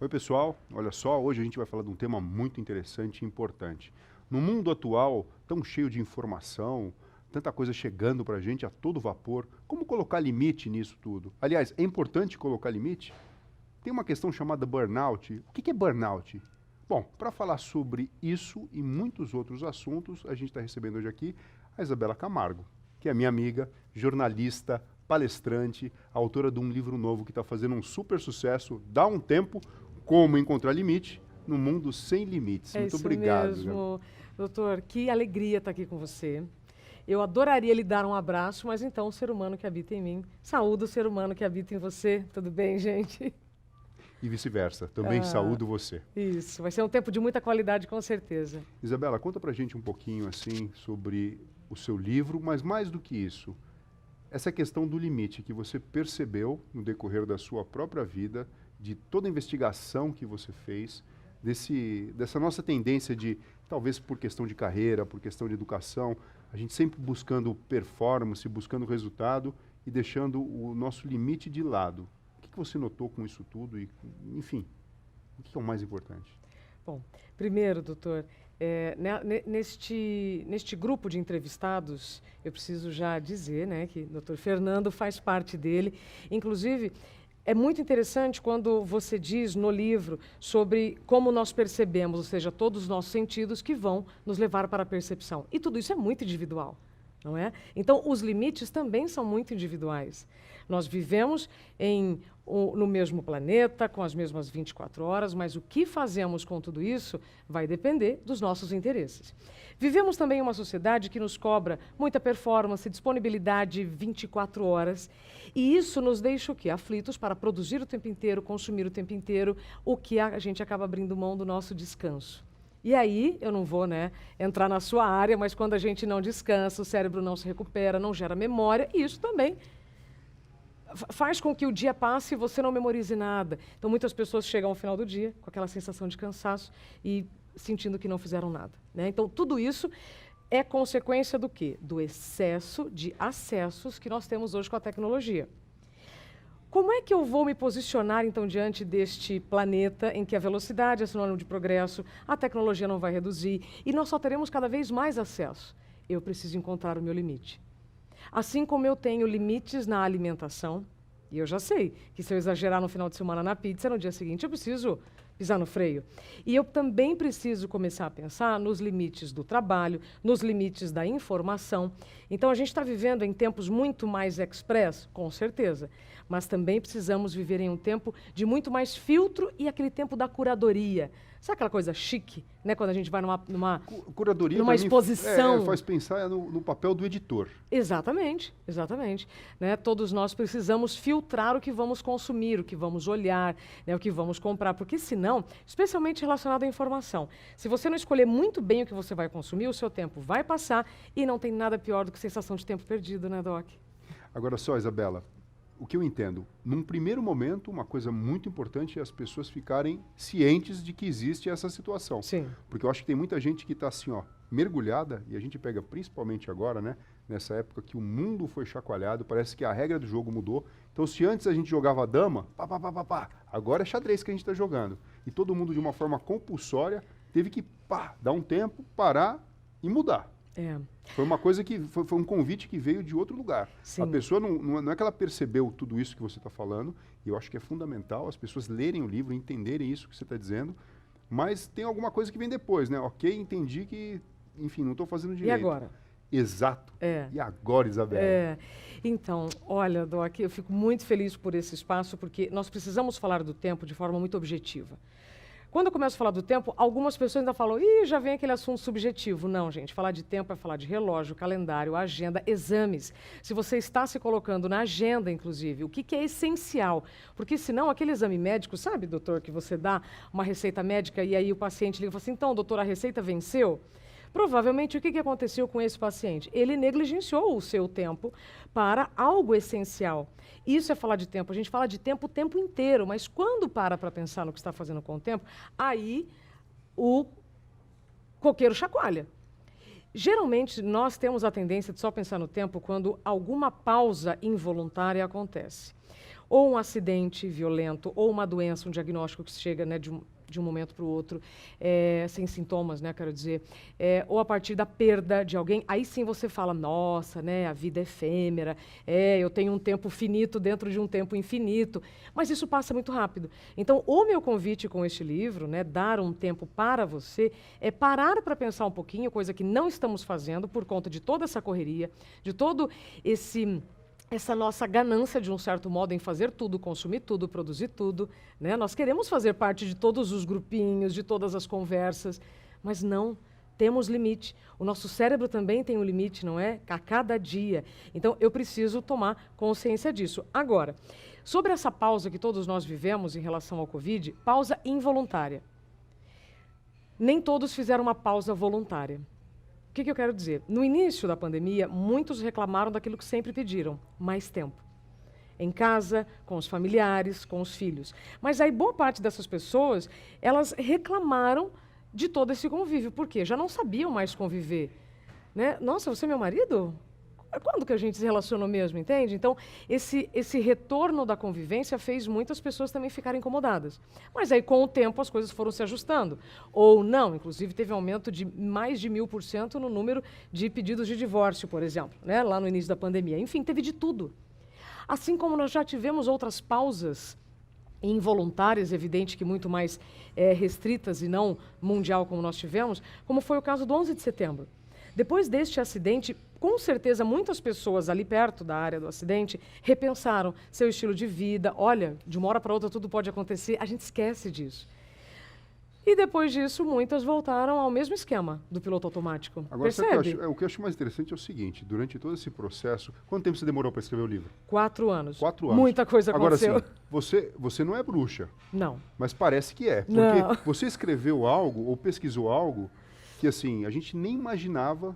Oi, pessoal. Olha só, hoje a gente vai falar de um tema muito interessante e importante. No mundo atual, tão cheio de informação, tanta coisa chegando para a gente a todo vapor, como colocar limite nisso tudo? Aliás, é importante colocar limite? Tem uma questão chamada burnout. O que é burnout? Bom, para falar sobre isso e muitos outros assuntos, a gente está recebendo hoje aqui a Isabela Camargo, que é minha amiga, jornalista, palestrante, autora de um livro novo que está fazendo um super sucesso, Dá um Tempo, Como Encontrar Limite no Mundo Sem Limites. É Muito isso obrigado. mesmo, doutor. Que alegria estar aqui com você. Eu adoraria lhe dar um abraço, mas então o ser humano que habita em mim, saúde o ser humano que habita em você. Tudo bem, gente? E vice-versa. Também saúdo você. Isso, vai ser um tempo de muita qualidade, com certeza. Isabela, conta pra gente um pouquinho assim sobre o seu livro, mas mais do que isso, essa questão do limite que você percebeu no decorrer da sua própria vida, de toda a investigação que você fez, dessa nossa tendência de, talvez por questão de carreira, por questão de educação, a gente sempre buscando performance, buscando resultado e deixando o nosso limite de lado. O que você notou com isso tudo e, enfim, o que é o mais importante? Bom, primeiro, doutor, neste grupo de entrevistados, eu preciso já dizer, né, que o doutor Fernando faz parte dele. Inclusive, é muito interessante quando você diz no livro sobre como nós percebemos, ou seja, todos os nossos sentidos que vão nos levar para a percepção. E tudo isso é muito individual, não é? Então, os limites também são muito individuais. Nós vivemos no mesmo planeta, com as mesmas 24 horas, mas o que fazemos com tudo isso vai depender dos nossos interesses. Vivemos também em uma sociedade que nos cobra muita performance, disponibilidade 24 horas, e isso nos deixa o quê? Aflitos para produzir o tempo inteiro, consumir o tempo inteiro, o que a gente acaba abrindo mão do nosso descanso. E aí, eu não vou, né, entrar na sua área, mas quando a gente não descansa, o cérebro não se recupera, não gera memória, e isso também faz com que o dia passe e você não memorize nada. Então, muitas pessoas chegam ao final do dia com aquela sensação de cansaço e sentindo que não fizeram nada, né? Então, tudo isso é consequência do quê? Do excesso de acessos que nós temos hoje com a tecnologia. Como é que eu vou me posicionar, então, diante deste planeta em que a velocidade é sinônimo de progresso, a tecnologia não vai reduzir e nós só teremos cada vez mais acesso? Eu preciso encontrar o meu limite. Assim como eu tenho limites na alimentação, e eu já sei que se eu exagerar no final de semana na pizza, no dia seguinte eu preciso pisar no freio. E eu também preciso começar a pensar nos limites do trabalho, nos limites da informação. Então, a gente está vivendo em tempos muito mais express, com certeza, mas também precisamos viver em um tempo de muito mais filtro e aquele tempo da curadoria. Sabe aquela coisa chique, né? Quando a gente vai Curadoria, numa exposição. Faz pensar no papel do editor. Exatamente, exatamente. Né? Todos nós precisamos filtrar o que vamos consumir, o que vamos olhar, né? O que vamos comprar, porque senão, especialmente relacionado à informação, se você não escolher muito bem o que você vai consumir, o seu tempo vai passar e não tem nada pior do que sensação de tempo perdido, né, Doc? Agora só, Isabela, o que eu entendo, num primeiro momento, uma coisa muito importante é as pessoas ficarem cientes de que existe essa situação. Sim. Porque eu acho que tem muita gente que está assim, ó, mergulhada, e a gente pega principalmente agora, né, nessa época que o mundo foi chacoalhado, parece que a regra do jogo mudou. Então, se antes a gente jogava dama, agora é xadrez que a gente está jogando. E todo mundo, de uma forma compulsória, teve que, dar um tempo, parar e mudar. É. Foi uma coisa que foi um convite que veio de outro lugar. Sim. A pessoa não é que ela percebeu tudo isso que você está falando, e eu acho que é fundamental as pessoas lerem o livro, entenderem isso que você está dizendo, mas tem alguma coisa que vem depois, né? Ok, entendi que, enfim, não estou fazendo direito. E agora? Exato. É. E agora, Isabela? Então, olha, Doc, eu fico muito feliz por esse espaço, porque nós precisamos falar do tempo de forma muito objetiva. Quando eu começo a falar do tempo, algumas pessoas ainda falam, já vem aquele assunto subjetivo. Não, gente, falar de tempo é falar de relógio, calendário, agenda, exames. Se você está se colocando na agenda, inclusive, o que é essencial. Porque senão, aquele exame médico, sabe, doutor, que você dá uma receita médica e aí o paciente liga e fala assim, então, doutor, a receita venceu? Provavelmente, o que aconteceu com esse paciente? Ele negligenciou o seu tempo para algo essencial. Isso é falar de tempo. A gente fala de tempo o tempo inteiro, mas quando para pensar no que está fazendo com o tempo, aí o coqueiro chacoalha. Geralmente, nós temos a tendência de só pensar no tempo quando alguma pausa involuntária acontece. ou um acidente violento, ou uma doença, um diagnóstico que chega, né, de um momento para o outro, sem sintomas, né, quero dizer, ou a partir da perda de alguém, aí sim você fala, nossa, né, a vida é efêmera, eu tenho um tempo finito dentro de um tempo infinito, mas isso passa muito rápido. Então, o meu convite com este livro, né, dar um tempo para você, é parar para pensar um pouquinho, coisa que não estamos fazendo por conta de toda essa correria, de todo essa nossa ganância, de um certo modo, em fazer tudo, consumir tudo, produzir tudo, né? Nós queremos fazer parte de todos os grupinhos, de todas as conversas, mas não temos limite. O nosso cérebro também tem um limite, não é? A cada dia. Então, eu preciso tomar consciência disso. Agora, sobre essa pausa que todos nós vivemos em relação ao Covid, pausa involuntária. Nem todos fizeram uma pausa voluntária. O que eu quero dizer? No início da pandemia, muitos reclamaram daquilo que sempre pediram, mais tempo. Em casa, com os familiares, com os filhos. Mas aí boa parte dessas pessoas, elas reclamaram de todo esse convívio. Por quê? Já não sabiam mais conviver. Né? Nossa, você é meu marido? Quando que a gente se relacionou mesmo, entende? Então, esse retorno da convivência fez muitas pessoas também ficarem incomodadas. Mas aí, com o tempo, as coisas foram se ajustando. Ou não, inclusive, teve um aumento de mais de 1000% no número de pedidos de divórcio, por exemplo, né? Lá no início da pandemia. Enfim, teve de tudo. Assim como nós já tivemos outras pausas involuntárias, evidente que muito mais restritas e não mundial como nós tivemos, como foi o caso do 11 de setembro. Depois deste acidente, com certeza muitas pessoas ali perto da área do acidente repensaram seu estilo de vida. Olha, de uma hora para outra tudo pode acontecer, a gente esquece disso. E depois disso, muitas voltaram ao mesmo esquema do piloto automático. Agora, percebe? o que eu acho mais interessante é o seguinte, durante todo esse processo, quanto tempo você demorou para escrever o livro? 4 anos. 4 anos. Muita coisa aconteceu. Agora, assim, você não é bruxa. Não. Mas parece que é. Porque Não. você escreveu algo ou pesquisou algo que, assim, a gente nem imaginava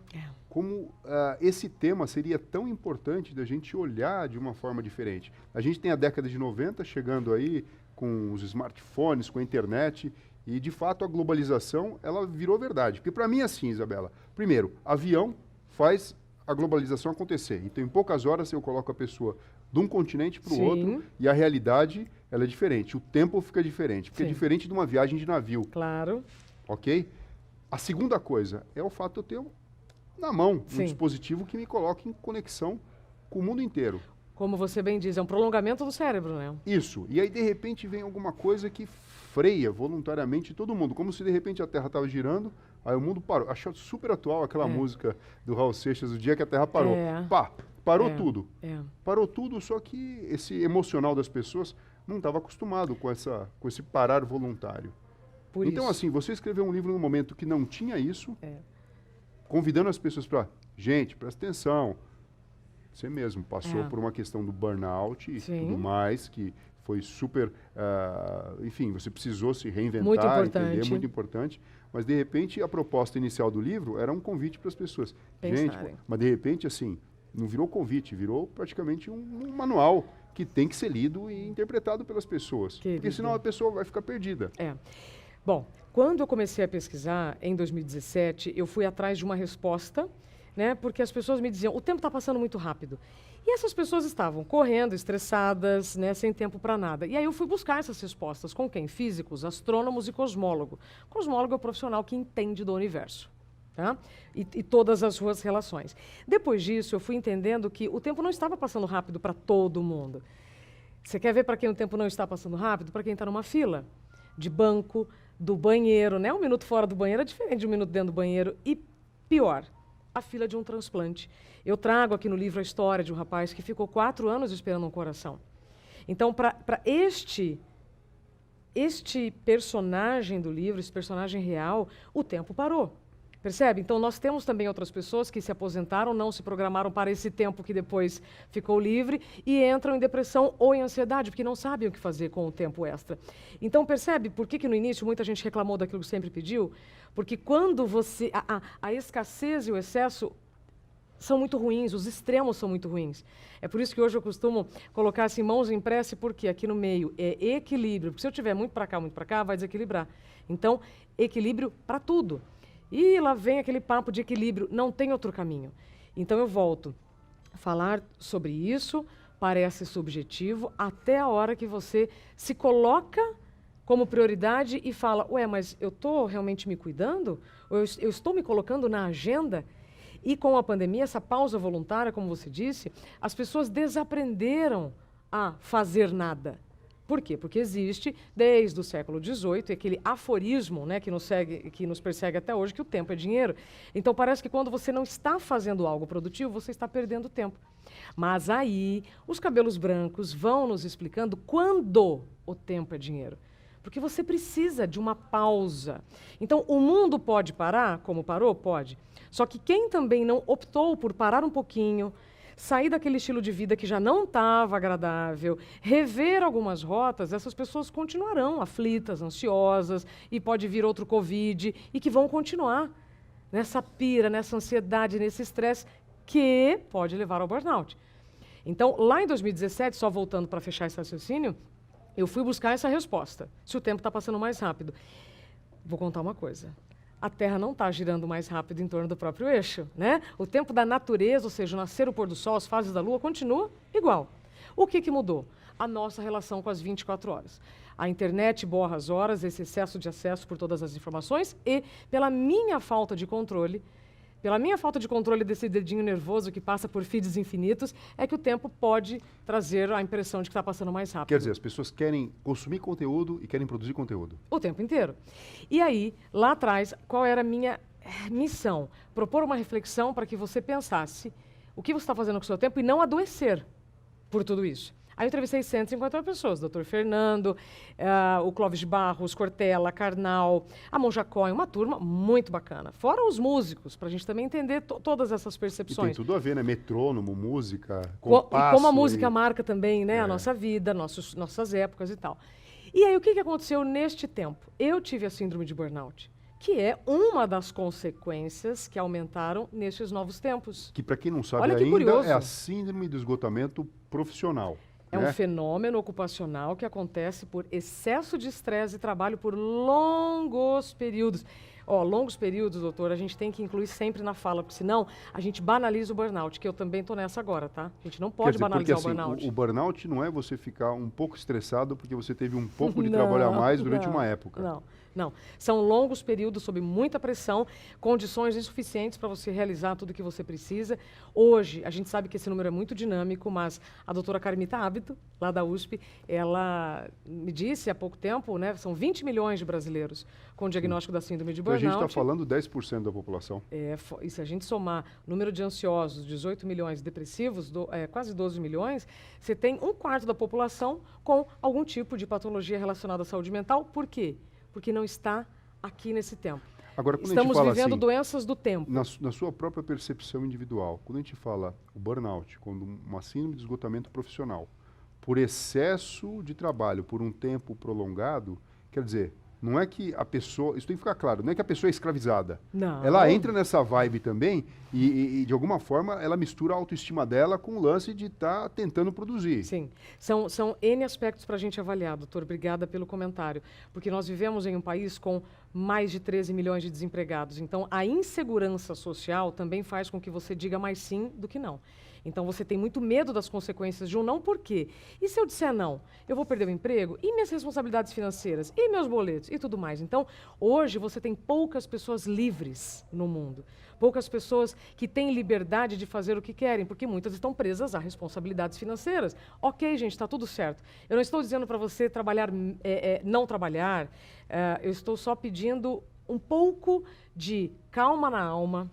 como esse tema seria tão importante da gente olhar de uma forma diferente. A gente tem a década de 90 chegando aí com os smartphones, com a internet, e, de fato, a globalização, ela virou verdade. Porque, para mim, é assim, Isabela. Primeiro, avião faz a globalização acontecer. Então, em poucas horas, eu coloco a pessoa de um continente para o outro e a realidade, ela é diferente. O tempo fica diferente. Porque é diferente de uma viagem de navio. Claro. Ok? A segunda coisa é o fato de eu ter na mão um dispositivo que me coloque em conexão com o mundo inteiro. Como você bem diz, é um prolongamento do cérebro, né? Isso. E aí, de repente, vem alguma coisa que freia voluntariamente todo mundo. Como se, de repente, a Terra estava girando, aí o mundo parou. Acho super atual aquela música do Raul Seixas, O Dia que a Terra Parou. Pá, parou tudo. Parou tudo, só que esse emocional das pessoas não estava acostumado com esse parar voluntário. Então, assim, você escreveu um livro num momento que não tinha isso, convidando as pessoas para, gente, presta atenção, você mesmo passou por uma questão do burnout e tudo mais, que foi super, enfim, você precisou se reinventar, muito importante. Entender, muito importante, mas de repente a proposta inicial do livro era um convite para as pessoas. Gente, mas de repente, assim, não virou convite, virou praticamente um manual que tem que ser lido e interpretado pelas pessoas, porque senão a pessoa vai ficar perdida. Bom, quando eu comecei a pesquisar, em 2017, eu fui atrás de uma resposta, né, porque as pessoas me diziam, o tempo está passando muito rápido. E essas pessoas estavam correndo, estressadas, né, sem tempo para nada. E aí eu fui buscar essas respostas com quem? Físicos, astrônomos e cosmólogo. Cosmólogo é o profissional que entende do universo. Tá? E todas as suas relações. Depois disso, eu fui entendendo que o tempo não estava passando rápido para todo mundo. Você quer ver para quem o tempo não está passando rápido? Para quem está numa fila de banco, do banheiro, né? 1 minuto fora do banheiro é diferente de 1 minuto dentro do banheiro. E pior, a fila de um transplante. Eu trago aqui no livro a história de um rapaz que ficou 4 anos esperando um coração. Então, para este personagem do livro, esse personagem real, o tempo parou. Percebe? Então, nós temos também outras pessoas que se aposentaram, não se programaram para esse tempo que depois ficou livre e entram em depressão ou em ansiedade, porque não sabem o que fazer com o tempo extra. Então, percebe por que no início muita gente reclamou daquilo que sempre pediu? Porque quando você... A escassez e o excesso são muito ruins, os extremos são muito ruins. É por isso que hoje eu costumo colocar assim, mãos em prece, porque aqui no meio é equilíbrio. Porque se eu tiver muito para cá, vai desequilibrar. Então, equilíbrio para tudo. E lá vem aquele papo de equilíbrio, não tem outro caminho. Então eu volto a falar sobre isso parece subjetivo até a hora que você se coloca como prioridade e fala, ué, mas eu estou realmente me cuidando? Ou eu estou me colocando na agenda? E com a pandemia, essa pausa voluntária, como você disse, as pessoas desaprenderam a fazer nada. Por quê? Porque existe, desde o século XVIII, aquele aforismo, né, que nos persegue até hoje, que o tempo é dinheiro. Então, parece que quando você não está fazendo algo produtivo, você está perdendo tempo. Mas aí, os cabelos brancos vão nos explicando quando o tempo é dinheiro. Porque você precisa de uma pausa. Então, o mundo pode parar, como parou? Pode. Só que quem também não optou por parar um pouquinho, sair daquele estilo de vida que já não estava agradável, rever algumas rotas, essas pessoas continuarão aflitas, ansiosas, e pode vir outro Covid, e que vão continuar nessa pira, nessa ansiedade, nesse estresse, que pode levar ao burnout. Então, lá em 2017, só voltando para fechar esse raciocínio, eu fui buscar essa resposta, se o tempo está passando mais rápido. Vou contar uma coisa. A Terra não está girando mais rápido em torno do próprio eixo, né? O tempo da natureza, ou seja, o nascer, o pôr do sol, as fases da Lua, continua igual. O que mudou? A nossa relação com as 24 horas. A internet borra as horas, esse excesso de acesso por todas as informações e, pela minha falta de controle desse dedinho nervoso que passa por feeds infinitos, é que o tempo pode trazer a impressão de que está passando mais rápido. Quer dizer, as pessoas querem consumir conteúdo e querem produzir conteúdo. O tempo inteiro. E aí, lá atrás, qual era a minha missão? Propor uma reflexão para que você pensasse o que você está fazendo com o seu tempo e não adoecer por tudo isso. Aí eu entrevistei 150 pessoas, Dr. Fernando, o Clóvis de Barros, Cortella, Karnal, a Monja Cohen, uma turma muito bacana. Fora os músicos, para a gente também entender todas essas percepções. E tem tudo a ver, né? Metrônomo, música, compasso. E como a música marca também, né? A nossa vida, nossas épocas e tal. E aí, o que aconteceu neste tempo? Eu tive a síndrome de burnout, que é uma das consequências que aumentaram nestes novos tempos. Que, para quem não sabe Olha que ainda, curioso. é a síndrome do esgotamento profissional. É um fenômeno ocupacional que acontece por excesso de estresse e trabalho por longos períodos. Longos períodos, doutor, a gente tem que incluir sempre na fala, porque senão a gente banaliza o burnout, que eu também estou nessa agora, tá? A gente não pode banalizar porque, o burnout. O burnout não é você ficar um pouco estressado porque você teve um pouco de trabalho a mais durante uma época. Não. São longos períodos sob muita pressão, condições insuficientes para você realizar tudo o que você precisa. Hoje, a gente sabe que esse número é muito dinâmico, mas a doutora Carmita Ábito, lá da USP, ela me disse há pouco tempo, né, são 20 milhões de brasileiros com diagnóstico da síndrome de burnout. Então a gente está falando 10% da população. E se a gente somar o número de ansiosos, 18 milhões, depressivos, quase 12 milhões, você tem um quarto da população com algum tipo de patologia relacionada à saúde mental. Por quê? Porque não está aqui nesse tempo. Agora, quando Estamos a gente fala vivendo assim, doenças do tempo. Na sua própria percepção individual, quando a gente fala o burnout, quando uma síndrome de esgotamento profissional, por excesso de trabalho, por um tempo prolongado, quer dizer, não é que a pessoa, isso tem que ficar claro, não é que a pessoa é escravizada. Não. Ela entra nessa vibe também e de alguma forma, ela mistura a autoestima dela com o lance de estar tentando produzir. Sim. São N aspectos para a gente avaliar, doutor. Obrigada pelo comentário. Porque nós vivemos em um país com mais de 13 milhões de desempregados. Então, a insegurança social também faz com que você diga mais sim do que não. Então, você tem muito medo das consequências de um não, por quê? E se eu disser não? Eu vou perder o emprego? E minhas responsabilidades financeiras? E meus boletos? E tudo mais. Então, hoje, você tem poucas pessoas livres no mundo. Poucas pessoas que têm liberdade de fazer o que querem, porque muitas estão presas a responsabilidades financeiras. Ok, gente, está tudo certo. Eu não estou dizendo para você trabalhar, não trabalhar. Eu estou só pedindo um pouco de calma na alma,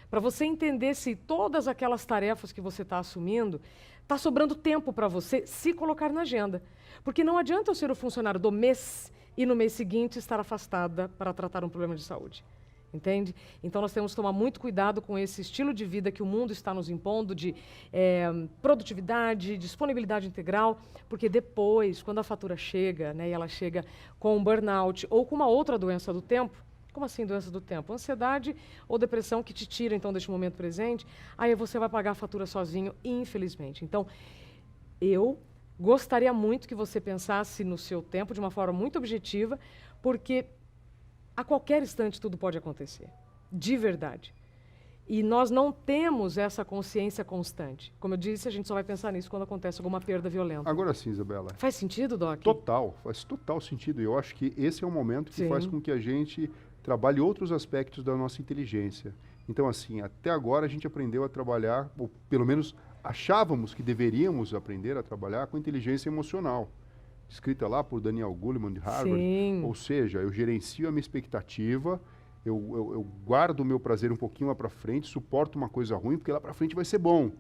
para você entender se todas aquelas tarefas que você está assumindo, está sobrando tempo para você se colocar na agenda. Porque não adianta eu ser o funcionário do mês e no mês seguinte estar afastada para tratar um problema de saúde. Entende? Então, nós temos que tomar muito cuidado com esse estilo de vida que o mundo está nos impondo, de produtividade, disponibilidade integral, porque depois, quando a fatura chega, né, e ela chega com um burnout ou com uma outra doença do tempo, como assim doença do tempo? Ansiedade ou depressão que te tira, então, deste momento presente, aí você vai pagar a fatura sozinho, infelizmente. Então, eu gostaria muito que você pensasse no seu tempo de uma forma muito objetiva, porque a qualquer instante tudo pode acontecer, de verdade. E nós não temos essa consciência constante. Como eu disse, a gente só vai pensar nisso quando acontece alguma perda violenta. Agora sim, Isabela. Faz sentido, Doc? Total, faz total sentido. E eu acho que esse é o momento que faz com que a gente trabalhe outros aspectos da nossa inteligência. Então, assim, até agora a gente aprendeu a trabalhar, ou pelo menos achávamos que deveríamos aprender a trabalhar com inteligência emocional. Escrita lá por Daniel Goleman, de Harvard. Sim. Ou seja, eu gerencio a minha expectativa, eu guardo o meu prazer um pouquinho lá para frente, suporto uma coisa ruim, porque lá para frente vai ser bom.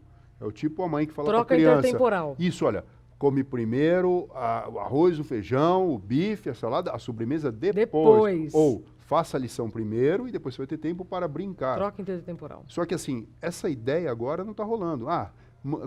É o tipo a mãe que fala para a criança. Troca intertemporal. Isso, olha, come primeiro o arroz, o feijão, o bife, a salada, a sobremesa depois. Ou faça a lição primeiro e depois você vai ter tempo para brincar. Troca intertemporal. Só que assim, essa ideia agora não está rolando.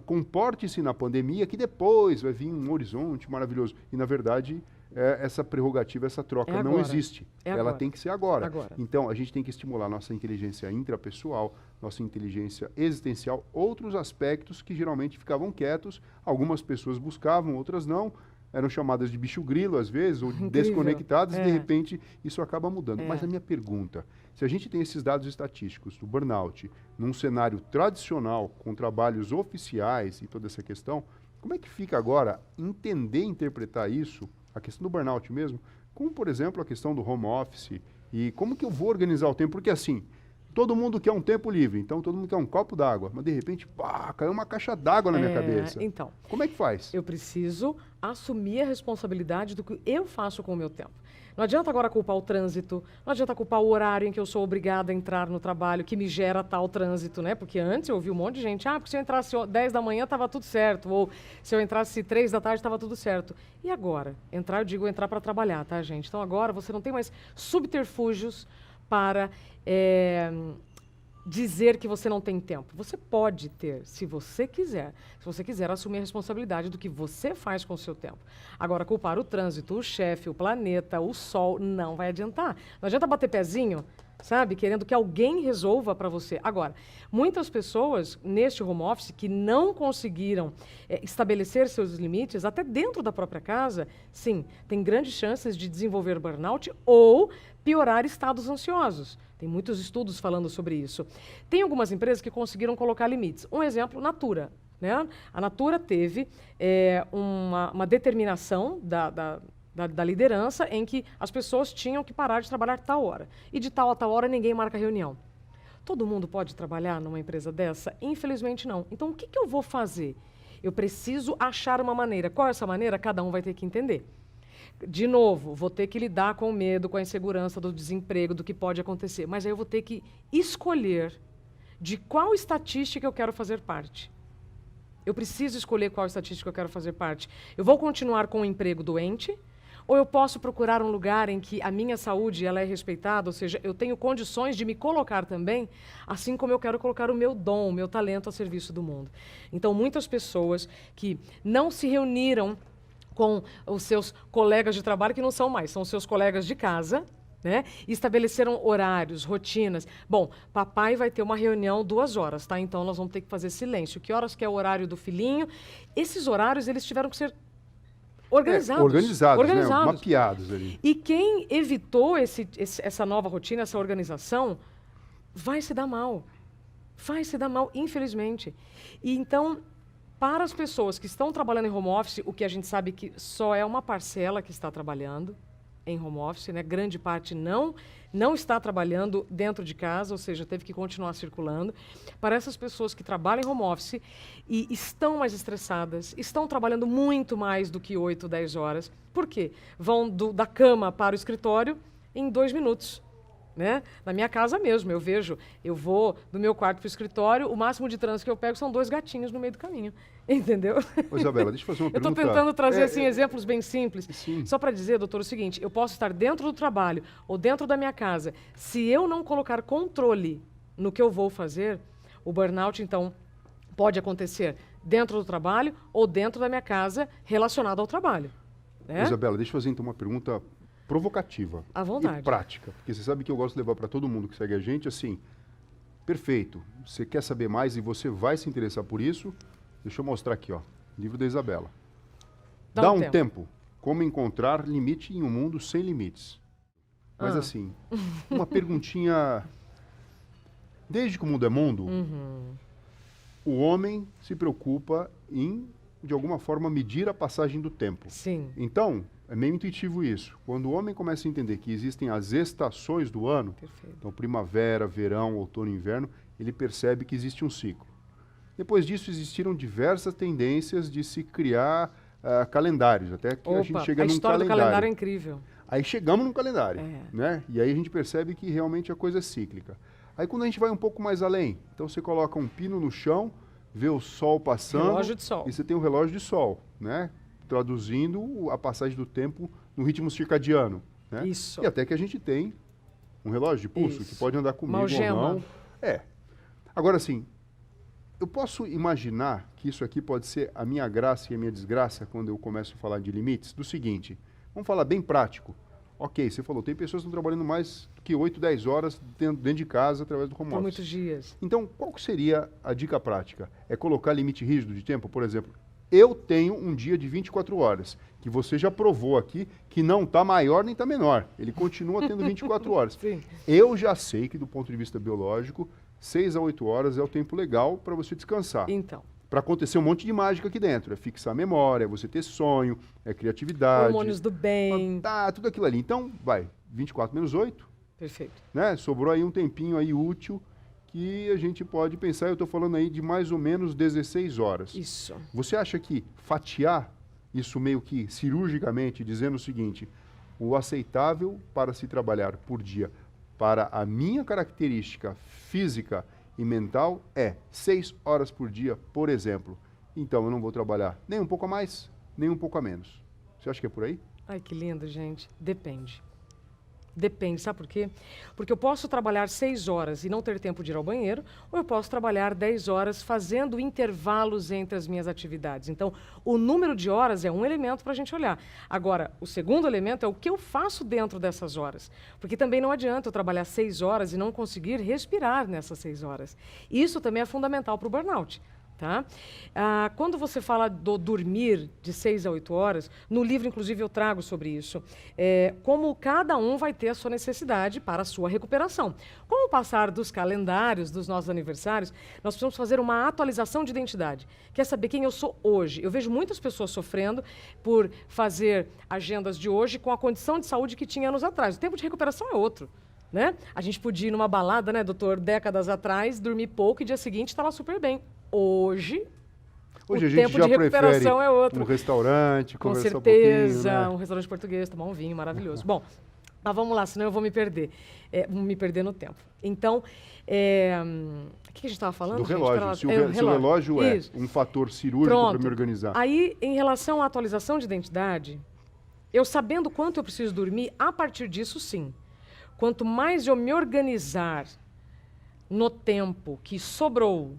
Comporte-se na pandemia que depois vai vir um horizonte maravilhoso. E, na verdade, essa prerrogativa, essa troca não existe. Ela tem que ser agora. Então, a gente tem que estimular nossa inteligência intrapessoal, nossa inteligência existencial, outros aspectos que geralmente ficavam quietos. Algumas pessoas buscavam, outras não. Eram chamadas de bicho grilo, às vezes, ou desconectadas, e de repente isso acaba mudando. Mas a minha pergunta, se a gente tem esses dados estatísticos do burnout num cenário tradicional, com trabalhos oficiais e toda essa questão, como é que fica agora entender e interpretar isso, a questão do burnout mesmo, como, por exemplo, a questão do home office, e como que eu vou organizar o tempo? Porque assim, todo mundo quer um tempo livre, então todo mundo quer um copo d'água, mas de repente, caiu uma caixa d'água na minha cabeça. Então, como é que faz? Eu preciso assumir a responsabilidade do que eu faço com o meu tempo. Não adianta agora culpar o trânsito, não adianta culpar o horário em que eu sou obrigada a entrar no trabalho, que me gera tal trânsito, né? Porque antes eu ouvi um monte de gente, porque se eu entrasse 10 da manhã estava tudo certo, ou se eu entrasse 3 da tarde estava tudo certo. E agora? Entrar, eu digo entrar para trabalhar, tá, gente? Então agora você não tem mais subterfúgios para dizer que você não tem tempo. Você pode ter, se você quiser. Se você quiser assumir a responsabilidade do que você faz com o seu tempo. Agora, culpar o trânsito, o chefe, o planeta, o sol, não vai adiantar. Não adianta bater pezinho, sabe? Querendo que alguém resolva para você. Agora, muitas pessoas neste home office que não conseguiram estabelecer seus limites, até dentro da própria casa, sim, tem grandes chances de desenvolver burnout ou piorar estados ansiosos. Tem muitos estudos falando sobre isso. Tem algumas empresas que conseguiram colocar limites. Um exemplo, Natura. Né? A Natura teve uma determinação da liderança em que as pessoas tinham que parar de trabalhar tal hora. E de tal a tal hora ninguém marca reunião. Todo mundo pode trabalhar numa empresa dessa? Infelizmente não. Então o que eu vou fazer? Eu preciso achar uma maneira. Qual é essa maneira? Cada um vai ter que entender. De novo, vou ter que lidar com o medo, com a insegurança do desemprego, do que pode acontecer. Mas aí eu vou ter que escolher de qual estatística eu quero fazer parte. Eu preciso escolher qual estatística eu quero fazer parte. Eu vou continuar com o emprego doente, ou eu posso procurar um lugar em que a minha saúde ela é respeitada, ou seja, eu tenho condições de me colocar também, assim como eu quero colocar o meu dom, o meu talento a serviço do mundo. Então, muitas pessoas que não se reuniram com os seus colegas de trabalho, que não são mais, são os seus colegas de casa, né? E estabeleceram horários, rotinas. Bom, papai vai ter uma reunião 2 horas, tá? Então nós vamos ter que fazer silêncio. Que horas que é o horário do filhinho? Esses horários, eles tiveram que ser organizados. Organizados. Né? Mapeados ali. E quem evitou essa nova rotina, essa organização, vai se dar mal. Vai se dar mal, infelizmente. E então, para as pessoas que estão trabalhando em home office, o que a gente sabe que só é uma parcela que está trabalhando em home office, né? Grande parte não está trabalhando dentro de casa, ou seja, teve que continuar circulando. Para essas pessoas que trabalham em home office e estão mais estressadas, estão trabalhando muito mais do que 8, 10 horas. Por quê? Vão da cama para o escritório em 2 minutos. Né? Na minha casa mesmo, eu vou do meu quarto para o escritório, o máximo de trânsito que eu pego são 2 gatinhos no meio do caminho, entendeu? Ô, Isabela, deixa eu fazer uma pergunta. Eu estou tentando trazer exemplos bem simples, sim. Só para dizer, doutor, o seguinte, eu posso estar dentro do trabalho ou dentro da minha casa, se eu não colocar controle no que eu vou fazer, o burnout, então, pode acontecer dentro do trabalho ou dentro da minha casa relacionado ao trabalho. Né? Isabela, deixa eu fazer então uma pergunta provocativa à vontade. E prática, porque você sabe que eu gosto de levar para todo mundo que segue a gente, assim, perfeito, você quer saber mais e você vai se interessar por isso, deixa eu mostrar aqui, ó, livro da Isabela. Dá um tempo, como encontrar limite em um mundo sem limites. Mas assim, uma perguntinha Desde que o mundo é mundo, o homem se preocupa em, de alguma forma, medir a passagem do tempo. Sim. Então, é meio intuitivo isso. Quando o homem começa a entender que existem as estações do ano, Perfeito. então primavera, verão, outono e inverno, ele percebe que existe um ciclo. Depois disso, existiram diversas tendências de se criar calendários, até que a gente chega a num história do calendário. calendário é incrível. Aí chegamos num calendário, É. né? E aí a gente percebe que realmente a coisa é cíclica. Aí quando a gente vai um pouco mais além, então você coloca um pino no chão, vê o sol passando... Relógio de sol. E você tem um relógio de sol, né? Traduzindo a passagem do tempo no ritmo circadiano, né? Isso. E até que a gente tem um relógio de pulso, Isso. que pode andar comigo Uma ou algema. não. É. Agora, assim, eu posso imaginar que isso aqui pode ser a minha graça e a minha desgraça quando eu começo a falar de limites, do seguinte, vamos falar bem prático. Ok, você falou, tem pessoas que estão trabalhando mais do que 8, 10 horas dentro de casa através do home Por office. muitos dias. Então, qual que seria a dica prática? É colocar limite rígido de tempo? Por exemplo, eu tenho um dia de 24 horas, que você já provou aqui que não está maior nem está menor. Ele continua tendo 24 horas. Sim. Eu já sei que, do ponto de vista biológico, 6 a 8 horas é o tempo legal para você descansar. Então, Para acontecer um monte de mágica aqui dentro. É fixar a memória, é você ter sonho, é criatividade. hormônios do bem. Tá, tudo aquilo ali. Então, vai, 24 menos 8, Perfeito. né? Sobrou aí um tempinho aí útil que a gente pode pensar, eu estou falando aí de mais ou menos 16 horas. Isso. Você acha que fatiar isso meio que cirurgicamente, dizendo o seguinte, o aceitável para se trabalhar por dia para a minha característica física e mental é 6 horas por dia, por exemplo. Então eu não vou trabalhar nem um pouco a mais, nem um pouco a menos. Você acha que é por aí? Ai, que lindo, gente. Depende. Depende, sabe por quê? Porque eu posso trabalhar 6 horas e não ter tempo de ir ao banheiro, ou eu posso trabalhar 10 horas fazendo intervalos entre as minhas atividades. Então, o número de horas é um elemento para a gente olhar. Agora, o segundo elemento é o que eu faço dentro dessas horas. Porque também não adianta eu trabalhar 6 horas e não conseguir respirar nessas 6 horas. Isso também é fundamental para o burnout. Tá? Quando você fala do dormir de 6 a 8 horas, no livro, inclusive, eu trago sobre isso, como cada um vai ter a sua necessidade para a sua recuperação. Com o passar dos calendários dos nossos aniversários, nós precisamos fazer uma atualização de identidade. Quer saber quem eu sou hoje? Eu vejo muitas pessoas sofrendo por fazer agendas de hoje com a condição de saúde que tinha anos atrás. O tempo de recuperação é outro. Né? A gente podia ir numa balada, né, doutor, décadas atrás, dormir pouco e dia seguinte estava super bem. Hoje a o gente tempo já de recuperação prefere é outro. um restaurante, Com conversar certeza, um pouquinho, né? um restaurante português, tomar um vinho maravilhoso. Bom, mas vamos lá, senão eu vou me perder. Vou me perder no tempo. Então, o que a gente estava falando? Do gente? relógio. Se o relógio. seu relógio é Isso. um fator cirúrgico para Pronto. me organizar. Aí, em relação à atualização de identidade, eu sabendo quanto eu preciso dormir, a partir disso, sim. Quanto mais eu me organizar no tempo que sobrou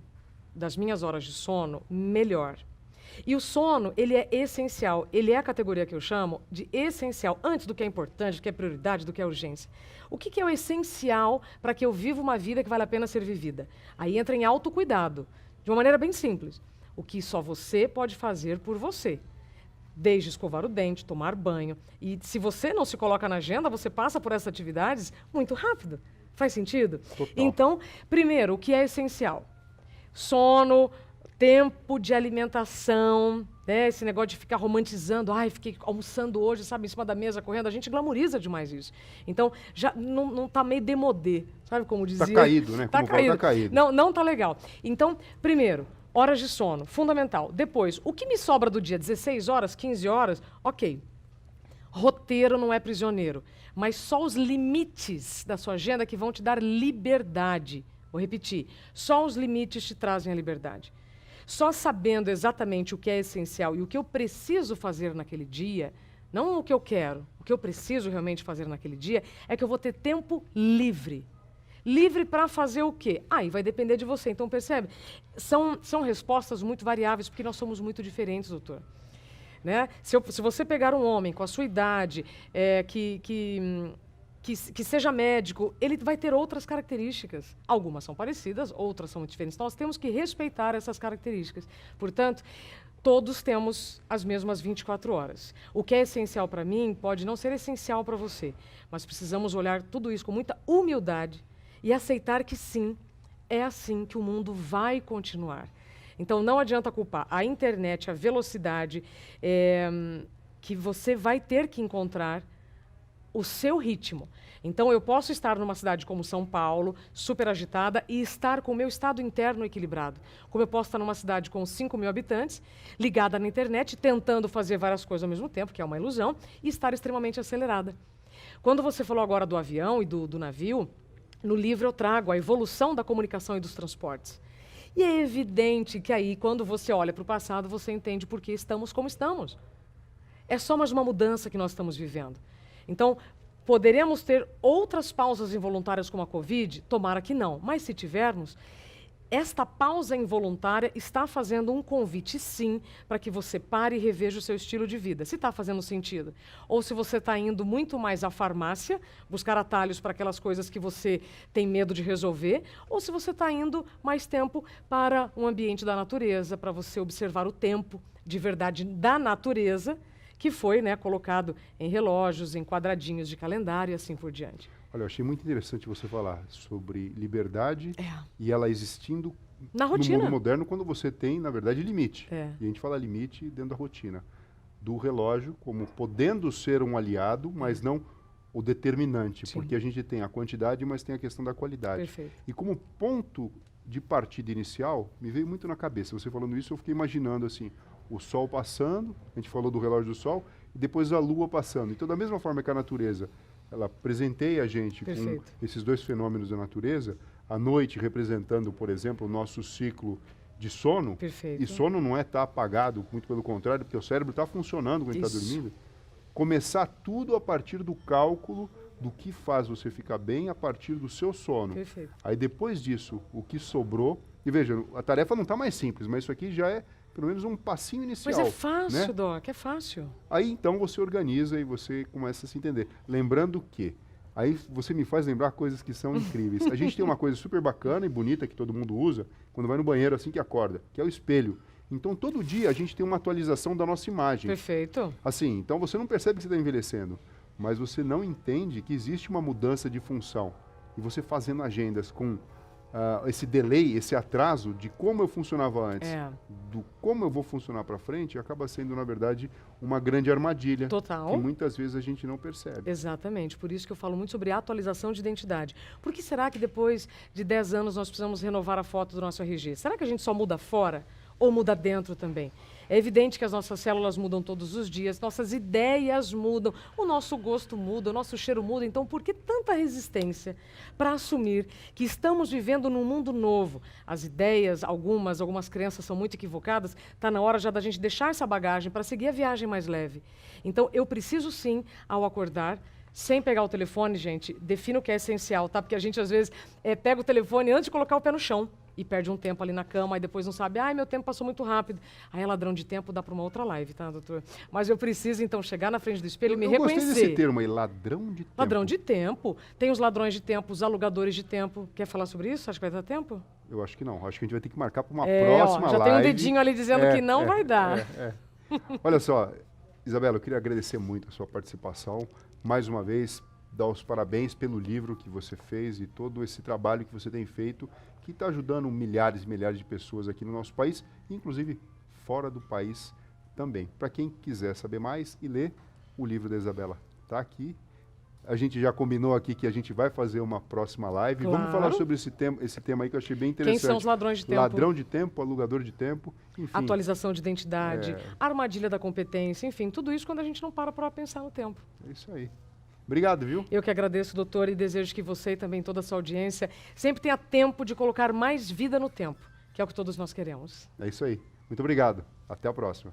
das minhas horas de sono, melhor. E o sono, ele é essencial. Ele é a categoria que eu chamo de essencial, antes do que é importante, do que é prioridade, do que é urgência. O que é o essencial para que eu viva uma vida que vale a pena ser vivida? Aí entra em autocuidado, de uma maneira bem simples. O que só você pode fazer por você. Desde escovar o dente, tomar banho. E se você não se coloca na agenda, você passa por essas atividades muito rápido. Faz sentido? Total. Então, primeiro, o que é essencial? Sono, tempo de alimentação, né? Esse negócio de ficar romantizando, ai, fiquei almoçando hoje, sabe, em cima da mesa, correndo, a gente glamoriza demais isso. Então, já não tá meio demodê, sabe como dizia? Tá caído, né? Tá Como fala, tá caído. Não tá legal. Então, primeiro, horas de sono, fundamental. Depois, o que me sobra do dia? 16 horas, 15 horas? Ok. Roteiro não é prisioneiro, mas só os limites da sua agenda que vão te dar liberdade. Vou repetir, só os limites te trazem a liberdade. Só sabendo exatamente o que é essencial e o que eu preciso fazer naquele dia, não o que eu quero, o que eu preciso realmente fazer naquele dia, é que eu vou ter tempo livre. Livre para fazer o quê? Aí vai depender de você. Então, percebe? São respostas muito variáveis, porque nós somos muito diferentes, doutor. Né? Se você pegar um homem com a sua idade, que seja médico, ele vai ter outras características. Algumas são parecidas, outras são muito diferentes. Nós temos que respeitar essas características. Portanto, todos temos as mesmas 24 horas. O que é essencial para mim pode não ser essencial para você, mas precisamos olhar tudo isso com muita humildade e aceitar que sim, é assim que o mundo vai continuar. Então, não adianta culpar a internet, a velocidade, que você vai ter que encontrar o seu ritmo. Então, eu posso estar numa cidade como São Paulo, super agitada, e estar com o meu estado interno equilibrado. Como eu posso estar numa cidade com 5 mil habitantes, ligada na internet, tentando fazer várias coisas ao mesmo tempo, que é uma ilusão, e estar extremamente acelerada. Quando você falou agora do avião e do navio, no livro eu trago a evolução da comunicação e dos transportes. E é evidente que aí, quando você olha para o passado, você entende por que estamos como estamos. É só mais uma mudança que nós estamos vivendo. Então, poderemos ter outras pausas involuntárias como a Covid? Tomara que não. Mas se tivermos, esta pausa involuntária está fazendo um convite, sim, para que você pare e reveja o seu estilo de vida. Se está fazendo sentido. Ou se você está indo muito mais à farmácia, buscar atalhos para aquelas coisas que você tem medo de resolver, ou se você está indo mais tempo para um ambiente da natureza, para você observar o tempo de verdade da natureza, que foi, né, colocado em relógios, em quadradinhos de calendário e assim por diante. Olha, eu achei muito interessante você falar sobre liberdade e ela existindo na no rotina. mundo moderno quando você tem, na verdade, limite. É. E a gente fala limite dentro da rotina. Do relógio como podendo ser um aliado, mas não o determinante, Sim. porque a gente tem a quantidade, mas tem a questão da qualidade. Perfeito. E como ponto de partida inicial, me veio muito na cabeça. Você falando isso, eu fiquei imaginando assim, o sol passando, a gente falou do relógio do sol, e depois a lua passando. Então, da mesma forma que a natureza, ela presenteia a gente Perfeito. com esses dois fenômenos da natureza, a noite representando, por exemplo, o nosso ciclo de sono. Perfeito. E sono não é estar apagado, muito pelo contrário, porque o cérebro está funcionando quando está dormindo. Começar tudo a partir do cálculo do que faz você ficar bem a partir do seu sono. Perfeito. Aí depois disso, o que sobrou... E veja, a tarefa não está mais simples, mas isso aqui já é pelo menos um passinho inicial. Mas é fácil, né? Doc, é fácil. Aí então você organiza e você começa a se entender. Lembrando que, aí você me faz lembrar coisas que são incríveis. A gente tem uma coisa super bacana e bonita que todo mundo usa quando vai no banheiro assim que acorda, que é o espelho. Então todo dia a gente tem uma atualização da nossa imagem. Perfeito. Assim, então você não percebe que você está envelhecendo, mas você não entende que existe uma mudança de função. E você fazendo agendas com esse delay, esse atraso de como eu funcionava antes, do como eu vou funcionar para frente, acaba sendo, na verdade, uma grande armadilha. Total. Que muitas vezes a gente não percebe. Exatamente, por isso que eu falo muito sobre atualização de identidade. Por que será que depois de 10 anos nós precisamos renovar a foto do nosso RG? Será que a gente só muda fora ou muda dentro também? É evidente que as nossas células mudam todos os dias, nossas ideias mudam, o nosso gosto muda, o nosso cheiro muda. Então, por que tanta resistência para assumir que estamos vivendo num mundo novo? As ideias, algumas crenças são muito equivocadas, está na hora já da gente deixar essa bagagem para seguir a viagem mais leve. Então, eu preciso sim, ao acordar, sem pegar o telefone, gente, defina o que é essencial, tá? Porque a gente, às vezes, pega o telefone antes de colocar o pé no chão e perde um tempo ali na cama, e depois não sabe, ai, meu tempo passou muito rápido. Aí é ladrão de tempo, dá para uma outra live, tá, doutor? Mas eu preciso, então, chegar na frente do espelho e me reconhecer. Eu gostei desse termo aí, ladrão de tempo. Ladrão de tempo. Tem os ladrões de tempo, os alugadores de tempo. Quer falar sobre isso? Acho que vai dar tempo? Eu acho que não. Acho que a gente vai ter que marcar para uma próxima já live. tem um dedinho ali dizendo que não vai dar. Olha só, Isabela, eu queria agradecer muito a sua participação. Mais uma vez, dar os parabéns pelo livro que você fez e todo esse trabalho que você tem feito, que está ajudando milhares e milhares de pessoas aqui no nosso país, inclusive fora do país também. Para quem quiser saber mais e ler, o livro da Isabela está aqui. A gente já combinou aqui que a gente vai fazer uma próxima live. Claro. Vamos falar sobre esse tema aí que eu achei bem interessante. Quem são os ladrões de tempo? Ladrão de tempo, alugador de tempo, enfim. Atualização de identidade, armadilha da competência, enfim, tudo isso quando a gente não para pensar no tempo. É isso aí. Obrigado, viu? Eu que agradeço, doutor, e desejo que você e também toda a sua audiência sempre tenha tempo de colocar mais vida no tempo, que é o que todos nós queremos. É isso aí. Muito obrigado. Até a próxima.